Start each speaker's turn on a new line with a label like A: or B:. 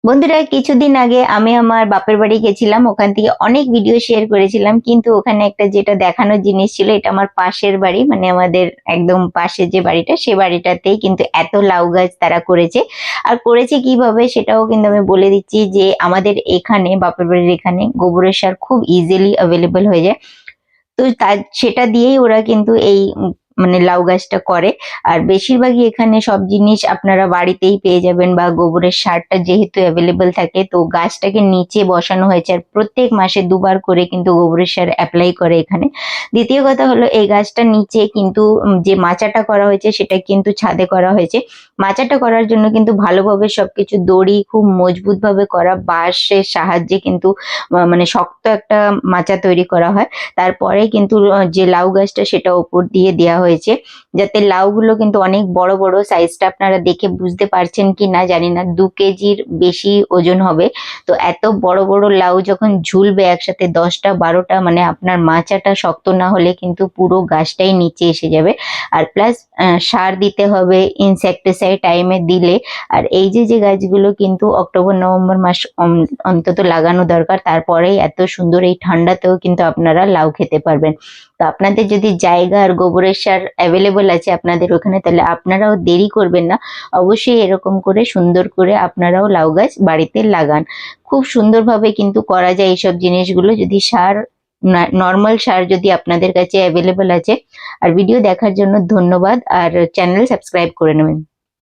A: বন্ধুরা, কিছুদিন আগে আমি আমার বাপের বাড়ি গেছিলাম। ওখান থেকে অনেক ভিডিও শেয়ার করেছিলাম, কিন্তু ওখানে একটা যেটা দেখানোর জিনিস ছিল, এটা আমার পাশের বাড়ি, মানে আমাদের একদম পাশের যে বাড়িটা, সে বাড়িটাতেই কিন্তু এত লাউ গাছ তারা করেছে। আর করেছে কিভাবে সেটাও কিন্তু আমি বলে দিচ্ছি, যে আমাদের এখানে বাপের বাড়ির এখানে গোবরের সার খুব ইজিলি অ্যাভেলেবল হয়ে যায়। তো তার সেটা দিয়েই ওরা কিন্তু এই মানে লাউ গাছটা করে। আর বেশিরভাগই এখানে সব জিনিস আপনারা বাড়িতেই পেয়ে যাবেন, বা গোবরের সারটা যেহেতু অ্যাভেলেবল থাকে, তো গাছটাকে নিচে বসানো হয়েছে আর প্রত্যেক মাসে দুবার করে কিন্তু গোবরের সার অ্যাপ্লাই করে এখানে। দ্বিতীয় কথা হলো, এই গাছটা নিচে কিন্তু যে মাচাটা করা হয়েছে সেটা কিন্তু ছাদে করা হয়েছে। মাচাটা করার জন্য কিন্তু ভালোভাবে সবকিছু দড়ি খুব মজবুত ভাবে করা, বাঁশের সাহায্যে কিন্তু মানে শক্ত একটা মাচা তৈরি করা হয়। তারপরে কিন্তু যে লাউ গাছটা সেটা ওপর দিয়ে দেওয়া হয়েছে, যাতে লাউগুলো কিন্তু অনেক বড় বড়। সাইজটা আপনারা দেখে বুঝতে পারছেন কি না জানি না, 2 কেজির বেশি ওজন হবে। তো এত বড় বড় লাউ যখন ঝুলবে একসাথে 10টা 12টা, মানে আপনার মাচাটা শক্ত না হলে কিন্তু পুরো গাছটাই নিচে এসে যাবে। আর প্লাস সার দিতে হবে, ইনসেক্টিসাইড টাইমে দিলে। আর এই যে যে গাছগুলো কিন্তু অক্টোবর-নভেম্বর মাস অন্তত লাগানো দরকার, তারপরেই এত সুন্দর এই ঠান্ডাতেও কিন্তু আপনারা লাউ খেতে পারবেন। তো আপনাদের যদি জায়গা আর গোবরের সার অ্যাভেলেবল আছে আপনাদের ওখানে, তাহলে আপনারাও দেরি করবেন না, অবশ্যই এরকম করে সুন্দর করে আপনারাও লাউ গাছ বাড়িতে লাগান। খুব সুন্দরভাবে কিন্তু করা যায় এইসব জিনিসগুলো, যদি সার নর্মাল সার যদি আপনাদের কাছে অ্যাভেলেবল আছে। আর ভিডিও দেখার জন্য ধন্যবাদ, আর চ্যানেল সাবস্ক্রাইব করে নেবেন।